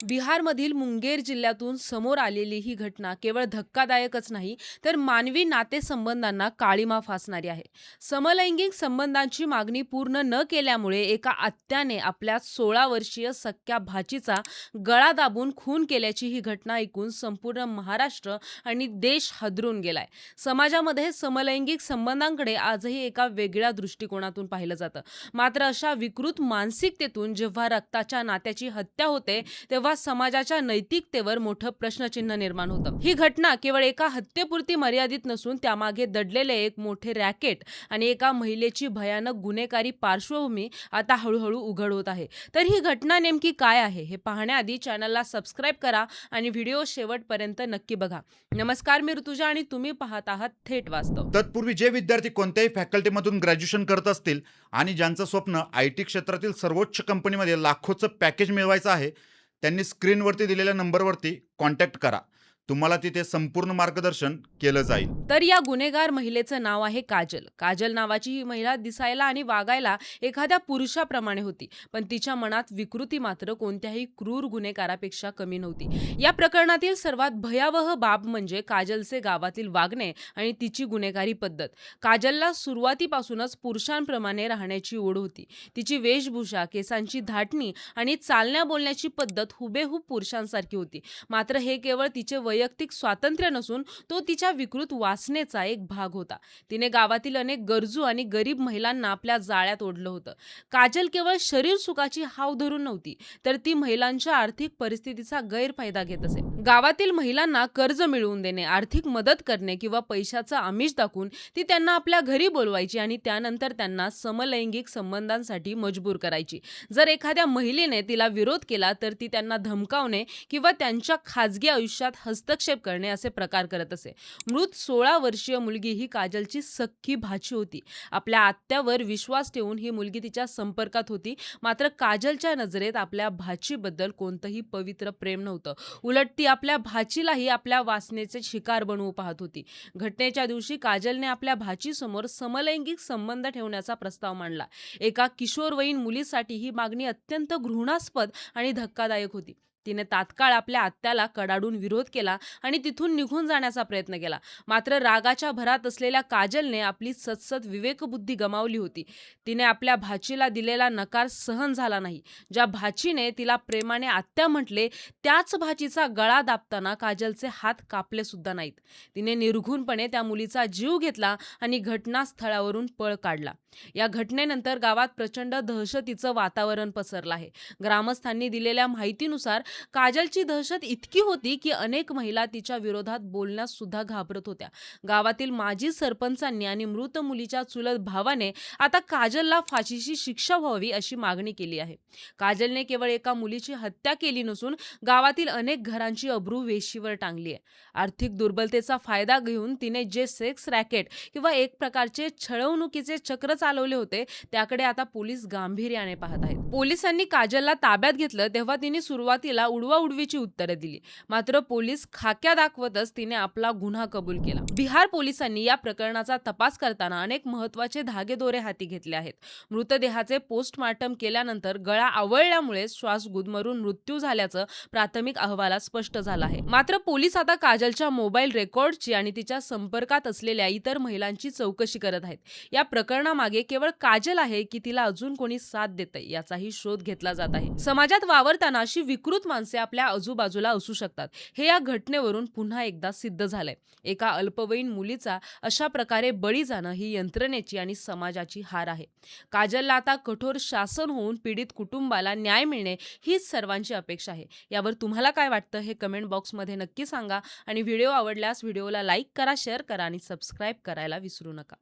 बिहारमधील मुंगेर जिल्ह्यातून समोर आलेली ही घटना केवळ धक्कादायकच नाही, तर मानवी नातेसंबंधांना काळिमा फासणारी आहे. समलैंगिक संबंधांची मागणी पूर्ण न केल्यामुळे एका आत्याने आपल्या 16 वर्षीय सख्ख्या भाचीचा गळा दाबून खून केल्याची ही घटना ऐकून संपूर्ण महाराष्ट्र आणि देश हादरून गेलाय. समाजामध्ये समलैंगिक संबंधांकडे आजही एका वेगळ्या दृष्टिकोनातून पाहिलं जातं. मात्र अशा विकृत मानसिकतेतून जेव्हा रक्ताच्या नात्याची हत्या होते, तेव्हा समाजाच्या नैतिकतेवर मोठं प्रश्नचिन्ह निर्माण होतं. ही घटना केवळ एका हत्येपुरती मर्यादित नसून त्यामागे दडलेले एक मोठे रॅकेट आणि एका महिलेची भयानक गुन्हेगारी पार्श्वभूमी आता हळूहळू उघड होत आहे. तर ही घटना नेमकी काय आहे हे पाहण्याआधी चॅनलला सबस्क्राईब करा आणि व्हिडिओ शेवटपर्यंत नक्की बघा. नमस्कार, मी ऋतुजा आणि तुम्ही पाहत आहात थेट वास्तव. तत्पूर्वी जे विद्यार्थी कोणत्याही फॅकल्टीमधून ग्रॅज्युएशन करत असतील आणि ज्यांचं स्वप्न आय-टी क्षेत्रातील सर्वोच्च कंपनीमध्ये लाखोचं पॅकेज मिळवायचं आहे, त्यांनी स्क्रीनवरती दिलेल्या नंबरवरती कॉन्टॅक्ट करा. तुम्हाला तिथे संपूर्ण मार्गदर्शन केलं जाईल. तर या गुन्हेगार महिलेचं नाव आहे काजल. काजल नावाची ही महिला दिसायला आणि वागायला एखाद्या पुरुषाप्रमाणे होती, पण तिच्या मनात विकृती मात्र कोणत्याही क्रूर गुन्हेगारापेक्षा कमी नव्हती. या प्रकरणातील सर्वात भयावह बाब म्हणजे काजलचे गावातील वागणे आणि तिची गुन्हेगारी पद्धत. काजलला सुरुवातीपासूनच पुरुषांप्रमाणे राहण्याची ओढ होती. तिची वेशभूषा, केसांची धाटणी आणि चालण्या बोलण्याची पद्धत हुबेहूब पुरुषांसारखी होती. मात्र हे केवळ तिचे वैयक्तिक स्वातंत्र्य नसून तो तिच्या विकृत वासनेचा एक भाग होता. तिने गावातील अनेक गरजू आणि गरीब महिलांना आपल्या जाळ्यात ओढलं होतं. काजल केवळ शरीर सुखाची हाव धरून नव्हती, तर ती महिलांच्या आर्थिक परिस्थितीचा गैरफायदा घेत असे. गावातील महिलांना कर्ज मिळवून देणे, आर्थिक मदत करणे किंवा पैशाचं आमिष दाखवून ती त्यांना आपल्या घरी बोलवायची आणि त्यानंतर त्यांना समलैंगिक संबंधांसाठी मजबूर करायची. जर एखाद्या महिलेने तिला विरोध केला तर ती त्यांना धमकावणे किंवा त्यांच्या खाजगी आयुष्यात हस्तक्षेप करणे असे प्रकार करत असे. मृत 16 वर्षीय मुलगी ही काजलची सख्खी भाची होती. आपल्या आत्यावर विश्वास ठेवून ही मुलगी तिच्या संपर्कात होती. मात्र काजलच्या नजरेत आपल्या भाचीबद्दल कोणतंही पवित्र प्रेम नव्हतं. उलट ती आपल्या भाचीलाही आपल्या वासनेचे शिकार बनवू पाहत होती. घटनेच्या दिवशी काजलने आपल्या भाचीसमोर समलैंगिक संबंध ठेवण्याचा प्रस्ताव मांडला. एका किशोरवयीन मुलीसाठी ही मागणी अत्यंत घृणास्पद आणि धक्कादायक होती. तिने तात्काळ आपल्या आत्याला कडाडून विरोध केला आणि तिथून निघून जाण्याचा प्रयत्न केला. मात्र रागाच्या भरात असलेल्या काजलने आपली सतसत विवेकबुद्धी गमावली होती. तिने आपल्या भाचीला दिलेला नकार सहन झाला नाही. ज्या भाचीने तिला प्रेमाने आत्या म्हटले, त्याच भाचीचा गळा दाबताना काजलचे हात कापले सुद्धा नाहीत. तिने निर्घृणपणे त्या मुलीचा जीव घेतला आणि घटनास्थळावरून पळ काढला. या घटनेनंतर गावात प्रचंड दहशतीचं वातावरण पसरलं आहे. ग्रामस्थांनी दिलेल्या माहितीनुसार काजलची दहशत इतकी होती की अनेक महिला तिच्या विरोधात बोलण्यास सुद्धा घाबरत होत्या. गावातील माजी सरपंचांनी आणि मृत मुलीच्या चुलत भावाने आता काजलला फाशीची शिक्षा व्हावी अशी मागणी केली आहे. काजलने केवळ एका मुलीची हत्या केली नसून गावातील अनेक घरांची अब्रू वेशीवर टांगली आहे. आर्थिक दुर्बलतेचा फायदा घेऊन तिने जे सेक्स रॅकेट किंवा एक प्रकारचे छळवणुकीचे चक्र चालवले होते, त्याकडे आता पोलीस गांभीर्याने पाहत आहेत. पोलिसांनी काजलला ताब्यात घेतलं तेव्हा तिने सुरुवातीला उडवाउडवीची उत्तरे दिली. मात्र पोलीस खाक्या दाखवतच तिने आपला गुन्हा कबूल केला. बिहार पोलिसांनी या प्रकरणाचा तपास करताना अनेक महत्त्वाचे धागेदोरे हाती घेतले आहेत. मृतदेहाचे पोस्टमार्टम केल्यानंतर गळा आवळल्यामुळे श्वास गुदमरून मृत्यू झाल्याचं प्राथमिक अहवालात स्पष्ट झालं आहे. मात्र पोलीस आता काजलच्या मोबाईल रेकॉर्डची आणि तिच्या संपर्कात असलेल्या इतर महिलांची चौकशी करत आहेत. या प्रकरणामागे केवळ काजल आहे की तिला अजून कोणी साथ देतंय याचाही शोध घेतला जात आहे. समाजात वावरताना अशी विकृत माणसे आपल्या आजूबाजूला असू शकतात, हे या घटनेवरून पुन्हा एकदा सिद्ध झालंय. एका अल्पवयीन मुलीचा अशा प्रकारे बळी जाणं ही यंत्रणेची आणि समाजाची हार आहे. काजलला आता कठोर शासन होऊन पीडित कुटुंबाला न्याय मिळणे हीच सर्वांची अपेक्षा आहे. यावर तुम्हाला काय वाटतं हे कमेंट बॉक्समध्ये नक्की सांगा आणि व्हिडिओ आवडल्यास व्हिडिओला लाईक करा, शेअर करा आणि सबस्क्राईब करायला विसरू नका.